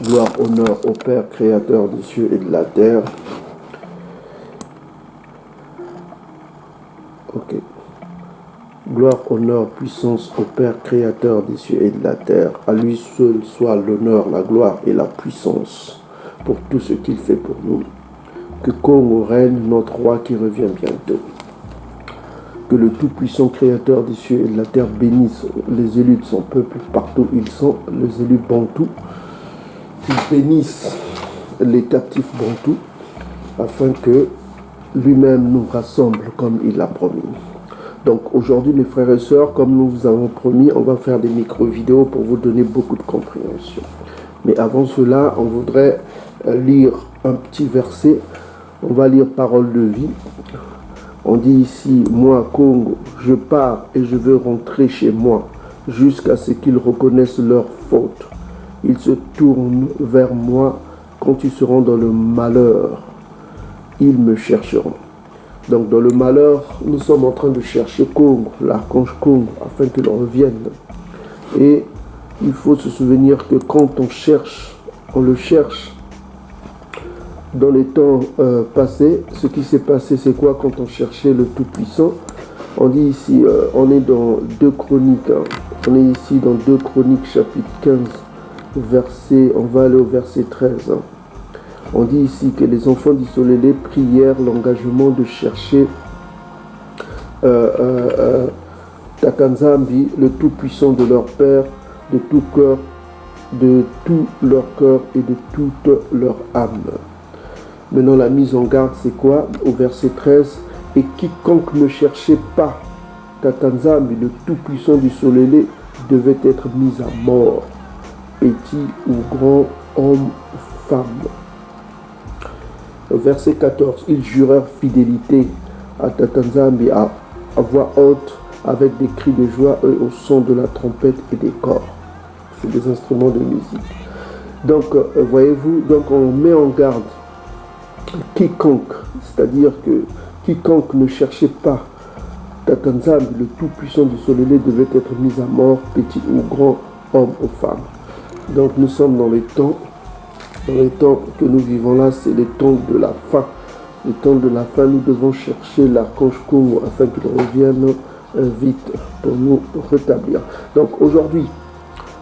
Gloire, honneur au Père créateur des cieux et de la terre. Ok. Gloire, honneur, puissance au Père créateur des cieux et de la terre. À lui seul soit l'honneur, la gloire et la puissance pour tout ce qu'il fait pour nous. Que Congo règne, notre roi qui revient bientôt. Que le tout-puissant créateur des cieux et de la terre bénisse les élus de son peuple partout où ils sont, les élus bantous. Qu'il bénisse les captifs bantous afin que lui-même nous rassemble comme il l'a promis. Donc aujourd'hui, mes frères et sœurs, comme nous vous avons promis, on va faire des micro-vidéos pour vous donner beaucoup de compréhension. Mais avant cela, on voudrait lire un petit verset. On va lire Parole de vie. On dit ici, moi, Congo, je pars et je veux rentrer chez moi jusqu'à ce qu'ils reconnaissent leurs fautes. Ils se tournent vers moi quand ils seront dans le malheur. Ils me chercheront. Donc dans le malheur, nous sommes en train de chercher Congo, l'archange Congo, afin qu'il revienne. Et il faut se souvenir que quand on cherche, on le cherche. Dans les temps passés, ce qui s'est passé, c'est quoi quand on cherchait le Tout-Puissant? On dit ici, on est dans 2 Chroniques, on est ici dans 2 Chroniques chapitre 15, on va aller au verset 13. On dit ici que les enfants d'Isolélé prièrent l'engagement de chercher Takanzambi, le Tout-Puissant de leur Père, de tout cœur, de tout leur cœur et de toute leur âme. Maintenant, la mise en garde, c'est quoi? Au verset 13, et quiconque ne cherchait pas Takanzambi, le Tout-Puissant du Solélé, devait être mis à mort, petit ou grand, homme ou femme. Verset 14, ils jurèrent fidélité à Takanzambi à voix haute, avec des cris de joie et au son de la trompette et des corps. C'est des instruments de musique. Donc, voyez-vous, donc on met en garde quiconque, c'est-à-dire que quiconque ne cherchait pas Takanzambi, le tout-puissant du Solélé, devait être mis à mort, petit ou grand, homme ou femme. Donc nous sommes dans les temps que nous vivons là, c'est les temps de la fin. Les temps de la fin, nous devons chercher l'archange Congo afin qu'il revienne vite pour nous rétablir. Donc aujourd'hui,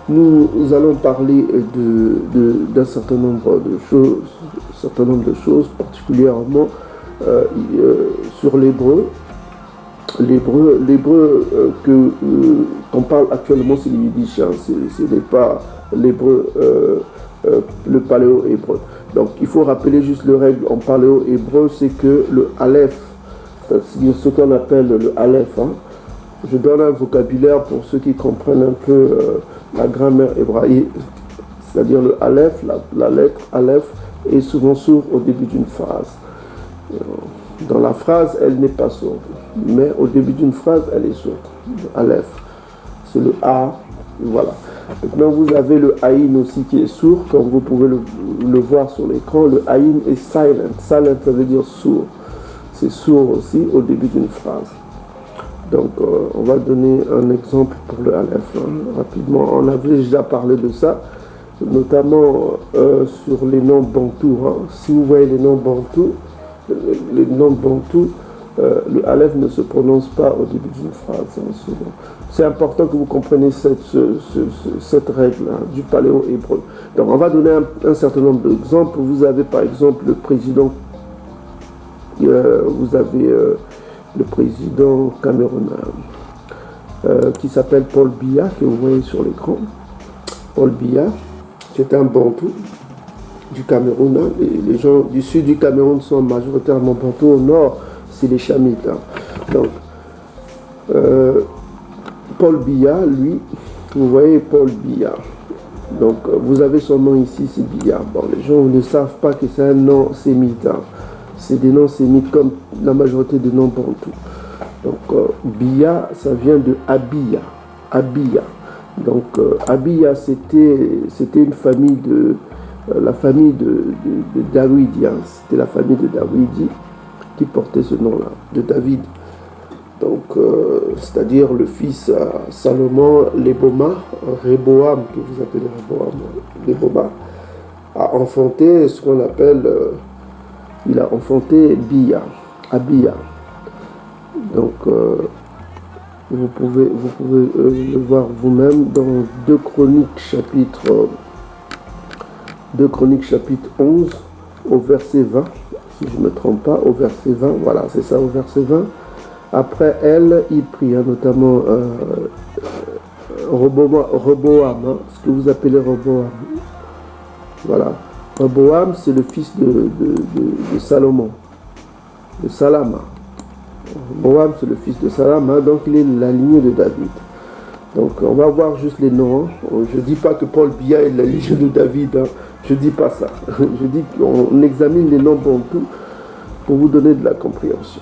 nous allons parler d'un certain nombre de choses, particulièrement sur l'hébreu. L'hébreu qu'on parle actuellement, c'est le yiddish, hein. Ce n'est pas l'hébreu, le paléo-hébreu. Donc il faut rappeler juste le règle en paléo-hébreu, c'est que le aleph, c'est ce qu'on appelle le aleph, hein. Je donne un vocabulaire pour ceux qui comprennent un peu la grammaire hébraïque, c'est-à-dire le aleph, la lettre aleph est souvent sourde au début d'une phrase. Dans la phrase, elle n'est pas sourde, mais au début d'une phrase, elle est sourde. Le aleph, c'est le A, voilà. Maintenant, vous avez le aïn aussi qui est sourd, comme vous pouvez le voir sur l'écran. Le aïn est silent. Silent, ça veut dire sourd. C'est sourd aussi au début d'une phrase. Donc, on va donner un exemple pour le aleph, hein, rapidement. On avait déjà parlé de ça, notamment sur les noms bantous, hein. Si vous voyez les noms bantous, le aleph ne se prononce pas au début d'une phrase, hein, souvent. C'est important que vous compreniez cette règle, hein, du paléo-hébreu. Donc, on va donner un certain nombre d'exemples. Vous avez par exemple le président, le président camerounais qui s'appelle Paul Biya, que vous voyez sur l'écran. Paul Biya, c'est un bantou du Cameroun, hein. Les gens du sud du Cameroun sont majoritairement bantous. Au nord, c'est les chamites, hein. Donc, Paul Biya, lui, vous voyez Paul Biya. Donc, vous avez son nom ici, c'est Biya. Bon, les gens ne savent pas que c'est un nom sémite, hein. C'est des noms sémites comme la majorité des noms bantous. Donc, Biya, ça vient de Abiya. Abiya. Donc, Abiya, c'était une famille la famille de Dawidi, hein. C'était la famille de Dawidi qui portait ce nom-là, de David. Donc, c'est-à-dire le fils Salomon, Léboma, Réboam, que vous appelez Réboam, Léboma, a enfanté ce qu'on appelle, il a enfanté Abia. Donc, vous pouvez le voir vous-même dans 2 Chroniques chapitre 11 au verset 20, si je ne me trompe pas, au verset 20, voilà, c'est ça, au verset 20. Après elle, il prit notamment Roboam, ce que vous appelez Roboam. Voilà. Roboam, c'est le fils de Salomon, de Salama. Roboam, c'est le fils de Salama, donc il est la lignée de David. Donc on va voir juste les noms. Je ne dis pas que Paul Biya est la lignée de David, hein. Je ne dis pas ça. Je dis qu'on examine les noms bantous pour vous donner de la compréhension.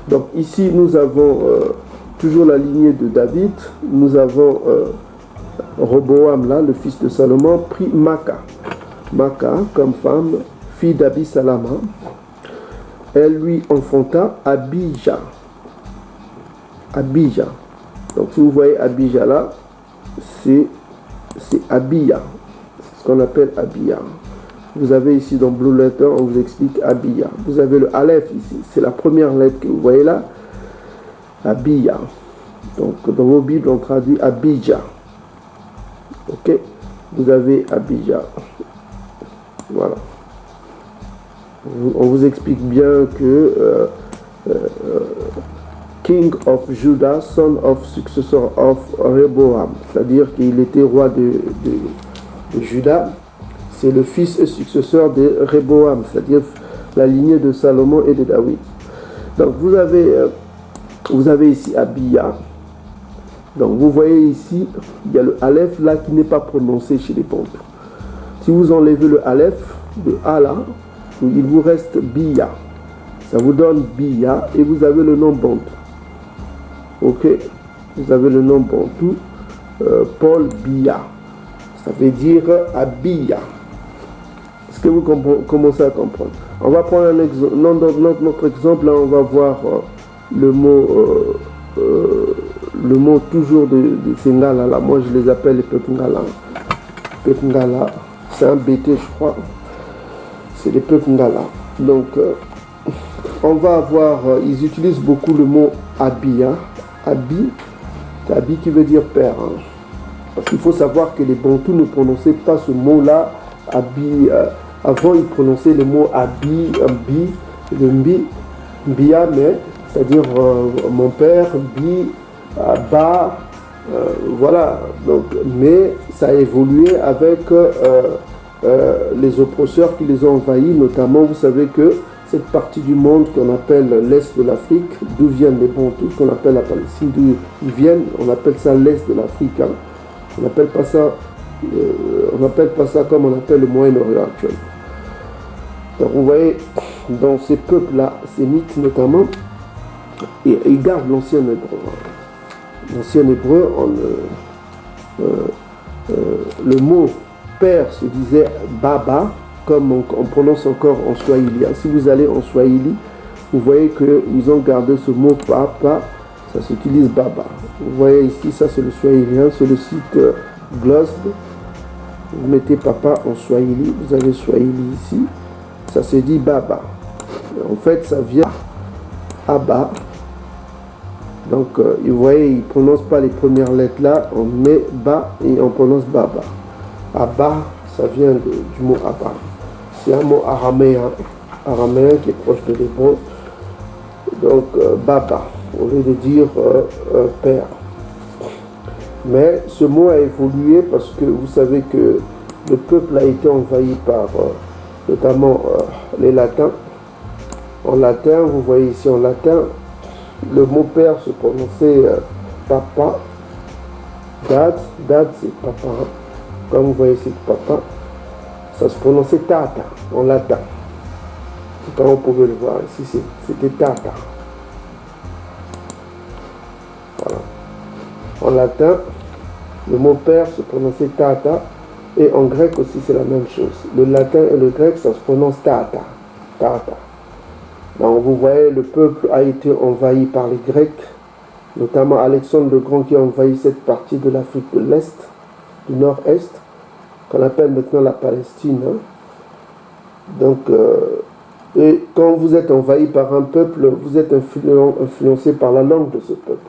Donc ici, nous avons toujours la lignée de David. Nous avons Roboam, là, le fils de Salomon, prit Maca comme femme, fille d'Abi Salama. Elle lui enfanta Abijah. Donc si vous voyez Abijah là, c'est Abia. C'est ce qu'on appelle Abia. Vous avez ici dans Blue Letter, on vous explique Abia. Vous avez le Aleph ici, c'est la première lettre que vous voyez là. Abia. Donc dans vos Bibles, on traduit Abijah. Ok. Vous avez Abijah. Voilà. On vous explique bien que King of Judah, son of successor of Rehoboam, c'est-à-dire qu'il était roi de Juda, c'est le fils et successeur de Rehoboam, c'est-à-dire la lignée de Salomon et de David. Donc vous avez ici Abia. Donc vous voyez ici, il y a le Aleph là qui n'est pas prononcé chez les Bantous. Si vous enlevez le Aleph de A là, il vous reste Biya. Ça vous donne Biya et vous avez le nom Bantou. Ok, vous avez le nom Bantou, Paul Biya. Ça veut dire Abia. Est-ce que vous commencez à comprendre? On va prendre un exemple. Notre exemple, là, on va voir le mot toujours de ces Ngala là. Moi, je les appelle les peuples Ngala. Peuples Ngala, c'est un BT, je crois. C'est les peuples Ngala. Donc, on va avoir, ils utilisent beaucoup le mot Abia. Abi qui veut dire père. Hein. Parce qu'il faut savoir que les Bantous ne prononçaient pas ce mot-là, Abi. Avant, ils prononçaient le mot Abi, Mbia, mais c'est-à-dire mon père, Bi, Ba, voilà. Donc, mais ça a évolué avec les oppresseurs qui les ont envahis, notamment, vous savez que cette partie du monde qu'on appelle l'Est de l'Afrique, d'où viennent les Bantous, qu'on appelle la Palestine, d'où ils viennent, on appelle ça l'Est de l'Afrique. Hein. On n'appelle pas ça comme on appelle le Moyen-Orient actuel. Donc vous voyez, dans ces peuples-là, ces mythes notamment, ils gardent l'ancien hébreu. L'ancien hébreu, le mot père se disait Baba, comme on prononce encore en Swahili. Si vous allez en Swahili, vous voyez qu'ils ont gardé ce mot papa, ça s'utilise Baba. Vous voyez ici, ça c'est le swahilien, c'est le site Glosb. Vous mettez papa en Swahili, vous avez Swahili ici, ça se dit Baba. En fait, ça vient Abba. Donc, vous voyez, ils ne prononcent pas les premières lettres là, on met Ba et on prononce Baba. Abba, ça vient du mot Abba. C'est un mot araméen qui est proche de l'hébreu. Donc, Baba, au lieu de dire père. Mais ce mot a évolué parce que vous savez que le peuple a été envahi par notamment les latins. En latin, vous voyez ici en latin, le mot père se prononçait papa. Dad c'est papa. Comme vous voyez ici papa, ça se prononçait tata en latin. Comme vous pouvez le voir ici, c'était tata. Voilà. En latin, le mot père se prononçait tata, et en grec aussi c'est la même chose. Le latin et le grec, ça se prononce tata. Donc vous voyez, le peuple a été envahi par les Grecs, notamment Alexandre le Grand qui a envahi cette partie de l'Afrique de l'Est, du Nord-Est, qu'on appelle maintenant la Palestine. Hein. Donc, et quand vous êtes envahi par un peuple, vous êtes influencé par la langue de ce peuple.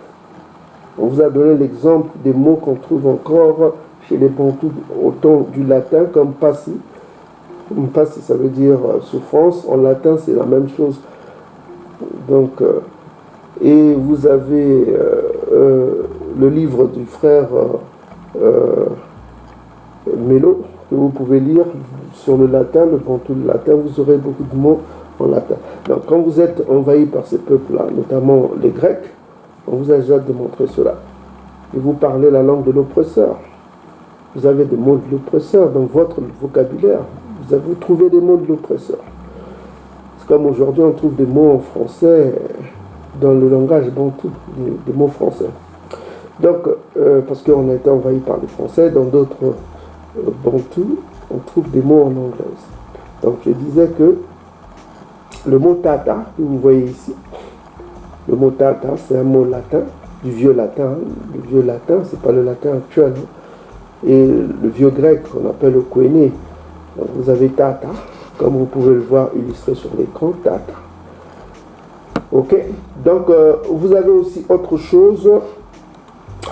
On vous a donné l'exemple des mots qu'on trouve encore chez les Bantous au temps du latin, comme passi. Passi, ça veut dire souffrance. En latin, c'est la même chose. Donc, et vous avez le livre du frère Mélo, que vous pouvez lire sur le latin, le bantou du latin, vous aurez beaucoup de mots en latin. Donc, quand vous êtes envahi par ces peuples-là, notamment les Grecs, on vous a déjà démontré cela. Et vous parlez la langue de l'oppresseur. Vous avez des mots de l'oppresseur dans votre vocabulaire. Vous trouvez des mots de l'oppresseur. C'est comme aujourd'hui, on trouve des mots en français dans le langage bantou, des mots français. Donc, parce qu'on a été envahi par les Français, dans d'autres bantous, on trouve des mots en anglais. Donc, je disais que le mot tata, que vous voyez ici, le mot tata, c'est un mot latin, du vieux latin. Le vieux latin, c'est pas le latin actuel. Et le vieux grec, qu'on appelle le koiné. Donc, vous avez tata, comme vous pouvez le voir illustré sur l'écran, tata. Ok, donc vous avez aussi autre chose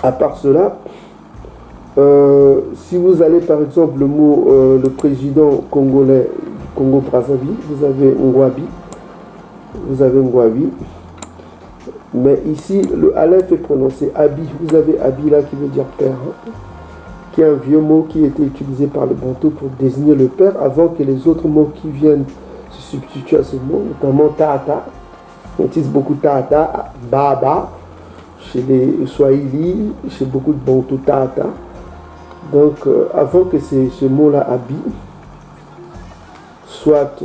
à part cela. Si vous allez par exemple le mot le président congolais du Congo-Brazzaville, vous avez Ngwabi. Vous avez Ngwabi. Mais ici, le Aleph est prononcé Abi. Vous avez Abi là qui veut dire père, hein, qui est un vieux mot qui était utilisé par le Bantou pour désigner le père avant que les autres mots qui viennent se substituent à ce mot, notamment Tata. On utilise beaucoup Tata, Baba, chez les Swahili, chez beaucoup de Bantou Tata. Donc, avant que ce mot-là, Abi, soit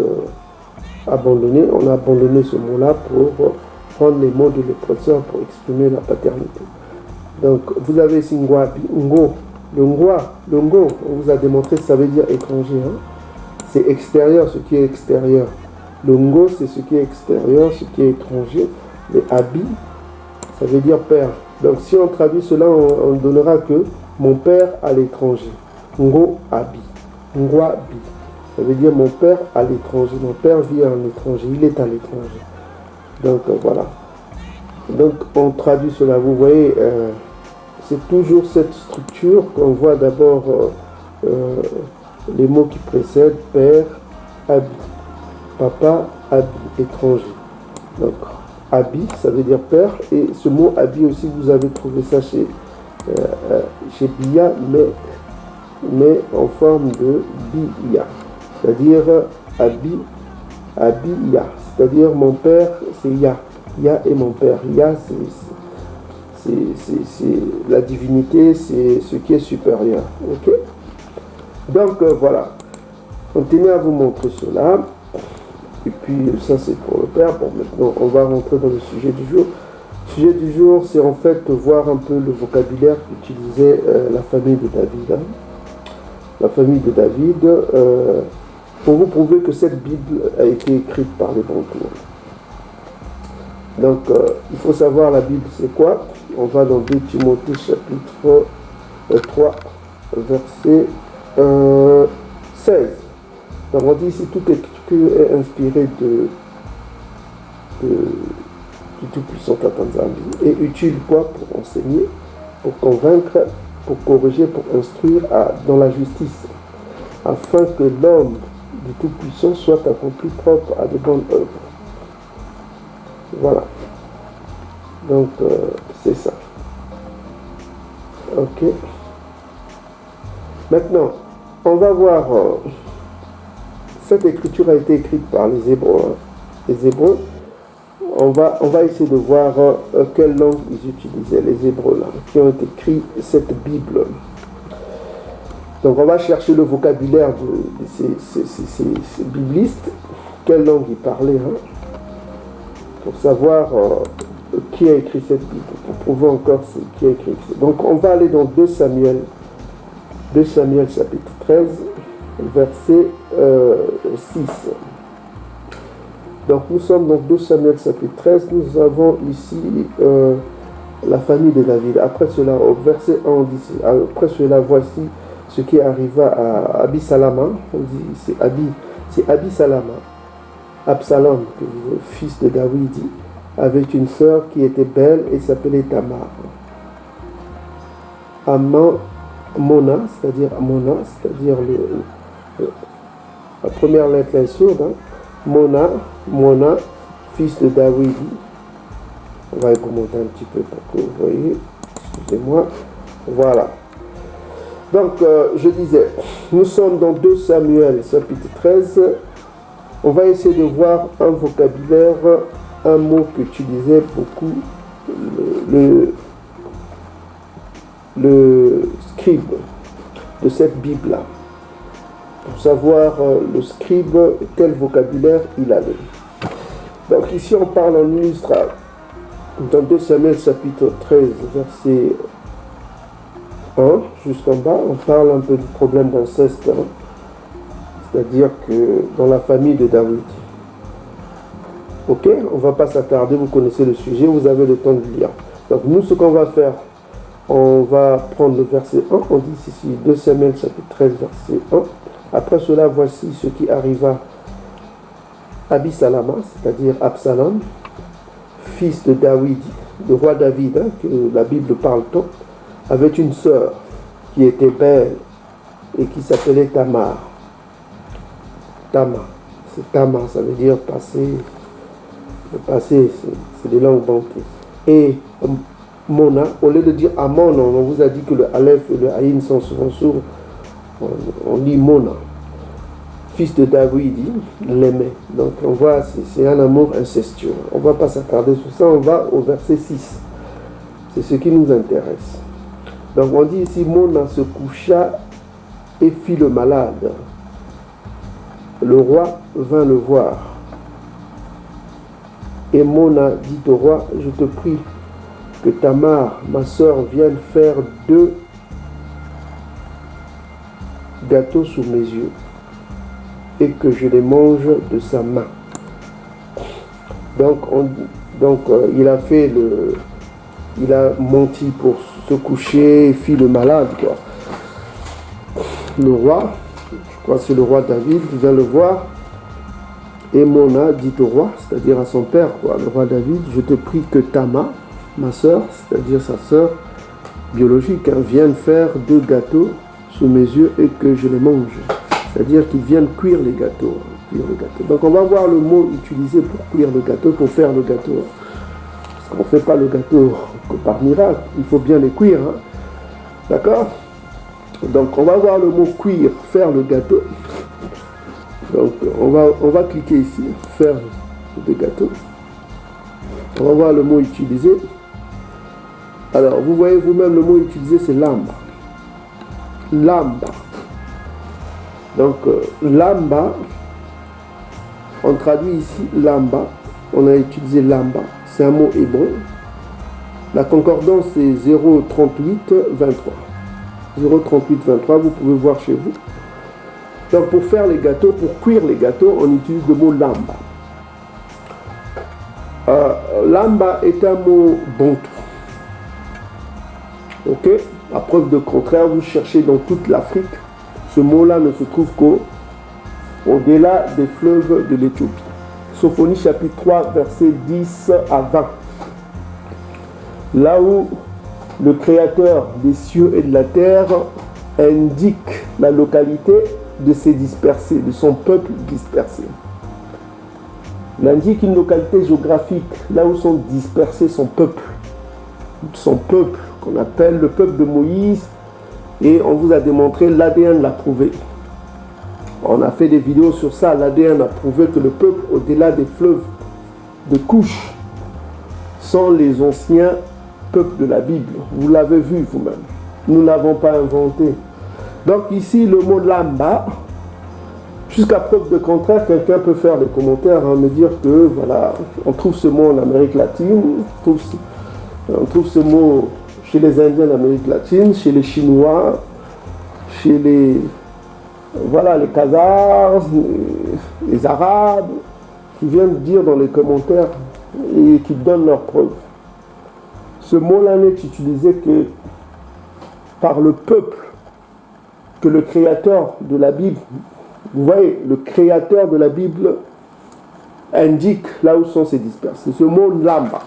abandonné, on a abandonné ce mot-là pour prendre les mots de l'oppresseur pour exprimer la paternité. Donc, vous avez ici Ngwabi, Ngo, le Ngo, on vous a démontré, ça veut dire étranger. Hein? C'est extérieur, ce qui est extérieur. Le Ngo, c'est ce qui est extérieur, ce qui est étranger. Le Abi, ça veut dire père. Donc, si on traduit cela, on donnera que mon père à l'étranger. Ngo Abi. Ngwabi. Ça veut dire mon père à l'étranger. Mon père vit à l'étranger. Il est à l'étranger. Donc, voilà. Donc, on traduit cela. Vous voyez, c'est toujours cette structure qu'on voit d'abord les mots qui précèdent. Père, Abi. Papa, Abi, étranger. Donc, Abi, ça veut dire père. Et ce mot Abi aussi, vous avez trouvé ça chez Bia, mais en forme de Bia. C'est-à-dire Abi-Ya. C'est-à-dire mon père, c'est Ya. Ya est mon père. Ya, c'est la divinité, c'est ce qui est supérieur. Ok? Donc, voilà. On tenait à vous montrer cela. Et puis, ça, c'est pour le père. Bon, maintenant, on va rentrer dans le sujet du jour. Le sujet du jour, c'est en fait voir un peu le vocabulaire qu'utilisait la famille de David. Hein. La famille de David, pour vous prouver que cette Bible a été écrite par les Bantous. Donc, il faut savoir la Bible, c'est quoi? On va dans 2 Timothée chapitre 3, verset 16. Donc, on dit ici, toute écriture est inspirée du Tout-Puissant Tanzanie et utile quoi? Pour enseigner, pour convaincre, pour corriger, pour instruire dans la justice, afin que l'homme du Tout-Puissant soit accompli propre à de bonnes œuvres. Voilà. Donc, c'est ça. Ok. Maintenant, on va voir... cette écriture a été écrite par les Hébreux. Hein. Les Hébreux, on va essayer de voir quelle langue ils utilisaient, les Hébreux, là, qui ont écrit cette Bible. Donc, on va chercher le vocabulaire de ces biblistes, quelle langue ils parlaient, hein, pour savoir qui a écrit cette Bible, pour prouver encore qui a écrit. Donc, on va aller dans 2 Samuel chapitre 13, verset 6. Donc nous sommes dans 2 Samuel chapitre 13, nous avons ici la famille de David. Après cela, au verset 1, on dit, après cela, voici ce qui arriva à Abi Salama, on dit c'est Abi Salama, Absalom, fils de David, avait une sœur qui était belle et s'appelait Tamar. Mona, c'est-à-dire la première lettre est sourde, hein? Mona, fils de David. On va commenter un petit peu pour que vous voyez. Excusez-moi. Voilà. Donc, je disais, nous sommes dans 2 Samuel, chapitre 13. On va essayer de voir un vocabulaire, un mot qu'utilisait beaucoup le scribe de cette Bible-là. Pour savoir le scribe, quel vocabulaire il avait. Donc ici, on parle en illustration. Dans 2 Samuel, chapitre 13, verset 1, juste en bas, on parle un peu du problème d'inceste. Hein. C'est-à-dire que dans la famille de David. Ok, on ne va pas s'attarder, vous connaissez le sujet, vous avez le temps de lire. Donc nous, ce qu'on va faire, on va prendre le verset 1, on dit ici 2 Samuel chapitre 13, verset 1. Après cela, voici ce qui arriva à Abi Salama, c'est-à-dire Absalom, fils de David, le roi David, hein, que la Bible parle tant, avait une sœur qui était belle et qui s'appelait Tamar. Tamar, ça veut dire passer. Le passé, c'est des langues banquies. Et Mona, au lieu de dire Amon, on vous a dit que le Aleph et le Aïn sont souvent sourds. On lit Mona. Fils de David, il l'aimait. Donc on voit, c'est un amour incestueux. On ne va pas s'attarder sur ça, on va au verset 6. C'est ce qui nous intéresse. Donc on dit ici, Mona se coucha et fit le malade. Le roi vint le voir. Et Mona dit au roi, je te prie que Tamar, ma sœur, vienne faire 2 gâteaux sous mes yeux et que je les mange de sa main. Donc, il a menti pour se coucher, fit le malade, quoi. Le roi, je crois que c'est le roi David, vient le voir. Et Mona dit au roi, c'est-à-dire à son père, quoi, le roi David, je te prie que Tamar, ma sœur, c'est-à-dire sa sœur biologique, hein, vienne faire 2 gâteaux sous mes yeux et que je les mange. C'est-à-dire qu'ils viennent cuire les gâteaux. Donc on va voir le mot utilisé pour cuire le gâteau, pour faire le gâteau. Parce qu'on ne fait pas le gâteau que par miracle, il faut bien les cuire. Hein. D'accord? Donc on va voir le mot cuire, faire le gâteau. Donc on va cliquer ici, faire des gâteaux. On va voir le mot utilisé. Alors vous voyez vous-même le mot utilisé, c'est lamba. Lamba. Donc lamba, on traduit ici lamba. On a utilisé lamba. C'est un mot hébreu. La concordance c'est 03823. 03823, vous pouvez voir chez vous. Donc pour faire les gâteaux, pour cuire les gâteaux, on utilise le mot lamba. Lamba est un mot bantou. Ok? À preuve de contraire, vous cherchez dans toute l'Afrique, ce mot-là ne se trouve qu'au-delà des fleuves de l'Éthiopie. Sophonie chapitre 3, versets 10 à 20. Là où le Créateur des cieux et de la terre indique la localité de ses dispersés, de son peuple dispersé. Il indique une localité géographique, là où sont dispersés son peuple, qu'on appelle le peuple de Moïse, et on vous a démontré, l'ADN l'a prouvé. On a fait des vidéos sur ça, l'ADN a prouvé que le peuple au-delà des fleuves de Couche sont les anciens peuples de la Bible. Vous l'avez vu vous-même. Nous ne l'avons pas inventé. Donc ici, le mot lamba, jusqu'à preuve de contraire, quelqu'un peut faire des commentaires, hein, me dire que voilà, on trouve ce mot en Amérique latine, on trouve ce mot chez les Indiens d'Amérique latine, chez les Chinois, chez les Khazars, les Arabes, qui viennent dire dans les commentaires et qui donnent leurs preuves. Ce mot-là n'est utilisé que par le peuple que le créateur de la Bible, vous voyez, le créateur de la Bible indique là où sont ces disperses. C'est ce mot lamba.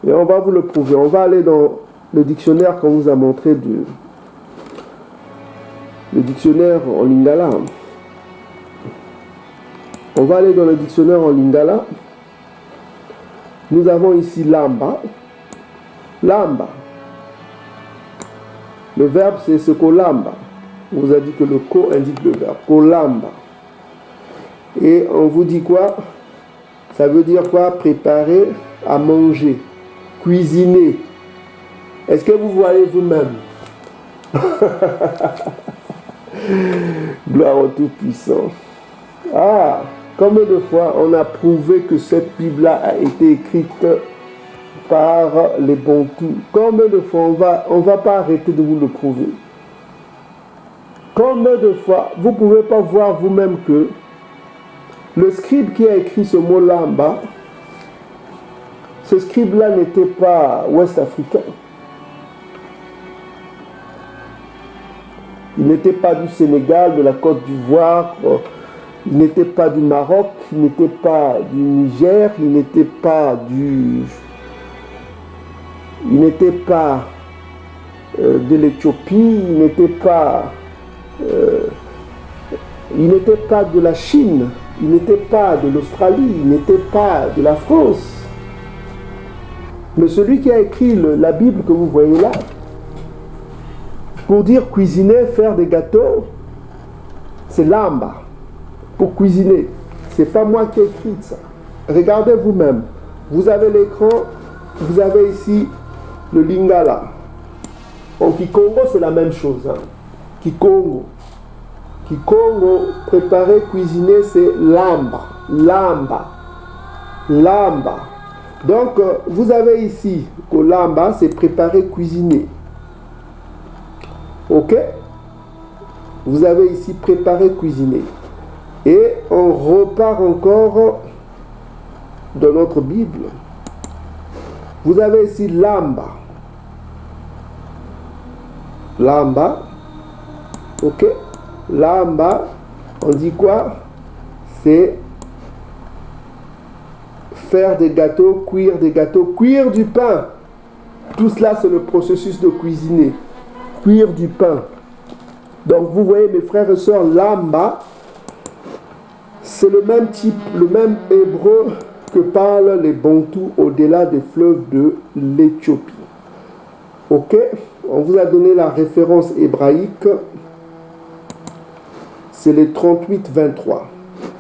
Et on va vous le prouver. On va aller dans le dictionnaire qu'on vous a montré le dictionnaire en lingala. On va aller dans le dictionnaire en lingala. Nous avons ici lamba. Lamba. Le verbe c'est ce kolamba. On vous a dit que le ko indique le verbe. Kolamba. Et on vous dit quoi? Ça veut dire quoi? Préparer à manger. Cuisiner. Est-ce que vous voyez vous-même? Gloire au Tout-Puissant. Ah, combien de fois on a prouvé que cette Bible-là a été écrite par les Bantous? Combien de fois on va pas arrêter de vous le prouver? Combien de fois vous ne pouvez pas voir vous-même que le scribe qui a écrit ce mot-là en bas, ce scribe-là n'était pas ouest-africain. Il n'était pas du Sénégal, de la Côte d'Ivoire, il n'était pas du Maroc, il n'était pas du Niger, il n'était pas de l'Éthiopie, il n'était pas de la Chine, il n'était pas de l'Australie, il n'était pas de la France. Mais celui qui a écrit la Bible que vous voyez là, pour dire cuisiner, faire des gâteaux, c'est lamba. Pour cuisiner. C'est pas moi qui ai écrit ça. Regardez vous-même. Vous avez l'écran, vous avez ici le lingala. En Kikongo, c'est la même chose. Hein. Kikongo. Kikongo, préparer, cuisiner, c'est lamba. Lamba. Lamba. Donc, vous avez ici que lamba, c'est préparer, cuisiner. Ok? Vous avez ici préparer, cuisiner. Et on repart encore dans notre Bible. Vous avez ici lamba. Lamba. Ok? Lamba, on dit quoi? C'est faire des gâteaux, cuire du pain. Tout cela, c'est le processus de cuisiner. Cuire du pain. Donc, vous voyez, mes frères et sœurs, lamba, c'est le même type, le même hébreu que parlent les Bantous au-delà des fleuves de l'Éthiopie. Ok? On vous a donné la référence hébraïque. C'est les 38-23.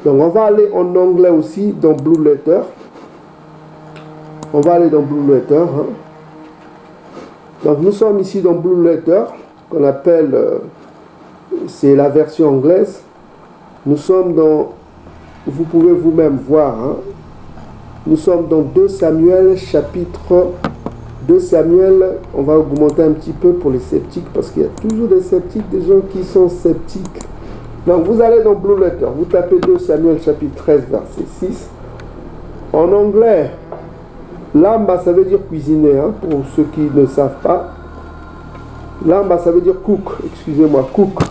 Donc, on va aller en anglais aussi dans Blue Letter. On va aller dans Blue Letter. Hein. Donc, nous sommes ici dans Blue Letter, qu'on appelle, c'est la version anglaise. Nous sommes dans, vous pouvez vous-même voir, hein, nous sommes dans 2 Samuel, chapitre 2 Samuel. On va augmenter un petit peu pour les sceptiques, parce qu'il y a toujours des sceptiques, des gens qui sont sceptiques. Donc, vous allez dans Blue Letter, vous tapez 2 Samuel, chapitre 13, verset 6. En anglais, lamba, ça veut dire cuisiner, hein, pour ceux qui ne savent pas. Lamba, ça veut dire cook, excusez-moi, cook.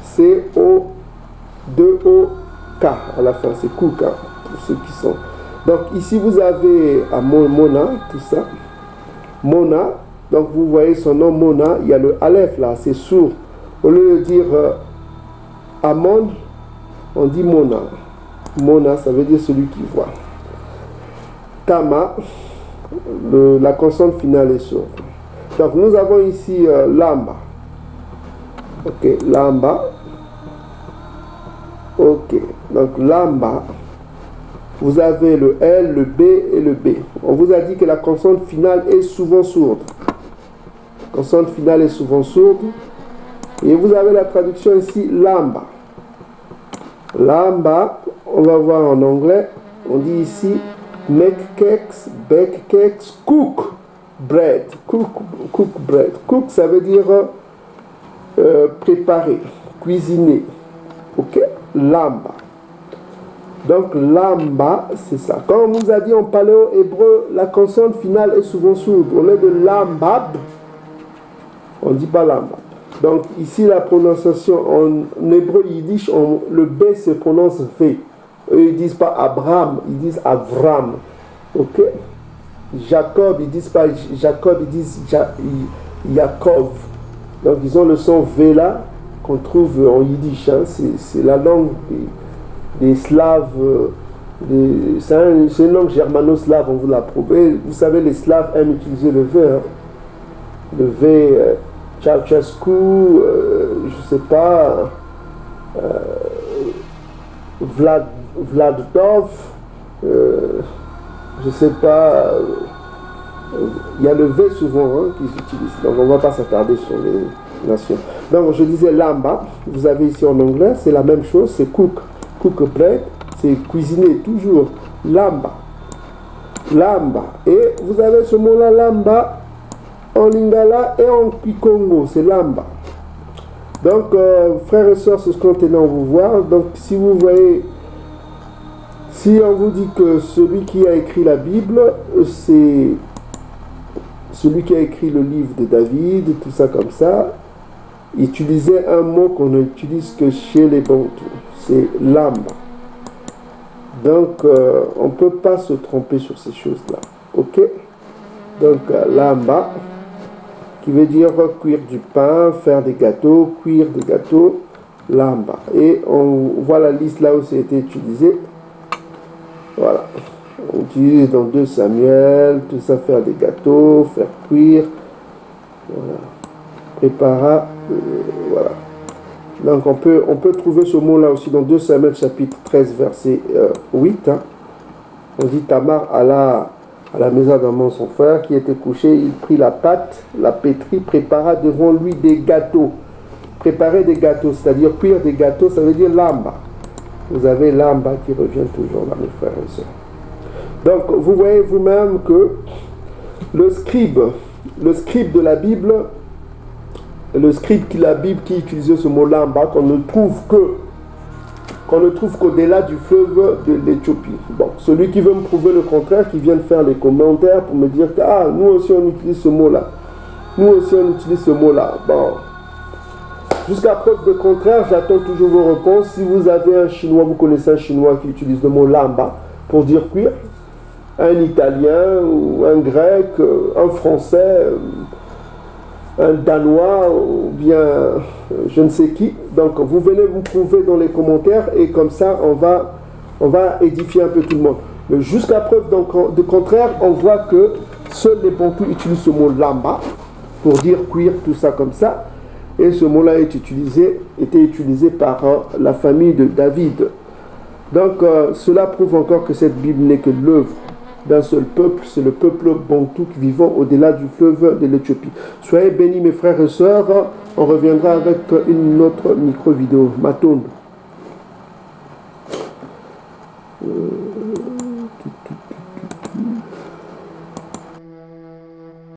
C-O-2-O-K à la fin, c'est cook, hein, pour ceux qui sont. Donc ici, vous avez à Mona, tout ça. Mona, donc vous voyez son nom, Mona, il y a le Aleph là, c'est sourd. Au lieu de dire Amon, on dit Mona. Mona, ça veut dire celui qui voit. Tama, la consonne finale est sourde. Donc nous avons ici lamba. Ok, lamba. Ok, donc lamba. Vous avez le L, le B et le B. On vous a dit que la consonne finale est souvent sourde. La consonne finale est souvent sourde. Et vous avez la traduction ici, lamba. Lamba, on va voir en anglais. On dit ici make cakes, bake cakes, cook bread. Cook bread. Cook, ça veut dire préparer, cuisiner. Ok? Lamba. Donc, lamba, c'est ça. Quand on nous a dit en paléo-hébreu, la consonne finale est souvent sourde. Au lieu de lambab, on ne dit pas lambab. Donc ici la prononciation en hébreu yiddish, le B se prononce V. Eux ils disent pas Abraham, ils disent Avram. Ok? Jacob, ils disent pas Jacob, ils disent Yaakov. Donc ils ont le son V là qu'on trouve en yiddish. Hein. C'est la langue des Slaves. C'est une langue germano-slave, on vous l'a prouvé. Vous savez, les Slaves aiment utiliser le V. Hein. Le V, Ceausescu, je sais pas, Vladov, je sais pas, il y a le V souvent hein, qu'ils utilisent. Donc on ne va pas s'attarder sur les nations. Donc je disais lamba, vous avez ici en anglais, c'est la même chose, c'est cook bread, c'est cuisiner toujours, lamba. Et vous avez ce mot-là, lamba, en lingala et en kikongo, c'est lamba. Donc, frères et sœurs, c'est ce qu'on tenait à vous voir. Donc, si vous voyez, si on vous dit que celui qui a écrit la Bible, c'est celui qui a écrit le livre de David, tout ça comme ça, utilisait un mot qu'on n'utilise que chez les Bantous, c'est lamba. Donc, on ne peut pas se tromper sur ces choses-là. Ok? Donc, lamba, qui veut dire cuire du pain, faire des gâteaux, cuire des gâteaux, lamba. Et on voit la liste là où ça a été utilisé. Voilà. On utilise dans 2 Samuel, tout ça, faire des gâteaux, faire cuire. Voilà. Prépara. Voilà. Donc on peut trouver ce mot là aussi dans 2 Samuel chapitre 13 verset 8. Hein. On dit Tamar alla à la maison d'Amon son frère qui était couché, il prit la pâte, la pétrit, prépara devant lui des gâteaux. Préparer des gâteaux, c'est-à-dire cuire des gâteaux, ça veut dire lamba. Vous avez lamba qui revient toujours là, mes frères et sœurs. Donc vous voyez vous-même que le scribe de la Bible, le scribe de la Bible qui utilisait ce mot lamba, qu'on ne trouve qu'au-delà du fleuve de l'Éthiopie. Bon, celui qui veut me prouver le contraire, qui vient de faire les commentaires pour me dire que nous aussi on utilise ce mot-là. Nous aussi on utilise ce mot-là. Bon, jusqu'à preuve de contraire, j'attends toujours vos réponses. Si vous avez un Chinois, vous connaissez un Chinois qui utilise le mot lamba pour dire cuire, un Italien ou un Grec, un Français, un Danois ou bien je ne sais qui. Donc vous venez vous prouver dans les commentaires et comme ça on va édifier un peu tout le monde. Mais jusqu'à preuve de contraire, on voit que seuls les Bantous utilisent ce mot lamba pour dire cuire, tout ça comme ça. Et ce mot-là était utilisé par la famille de David. Donc cela prouve encore que cette Bible n'est que l'œuvre d'un seul peuple, c'est le peuple bantou vivant au-delà du fleuve de l'Éthiopie. Soyez bénis mes frères et sœurs, on reviendra avec une autre micro-vidéo. Maton.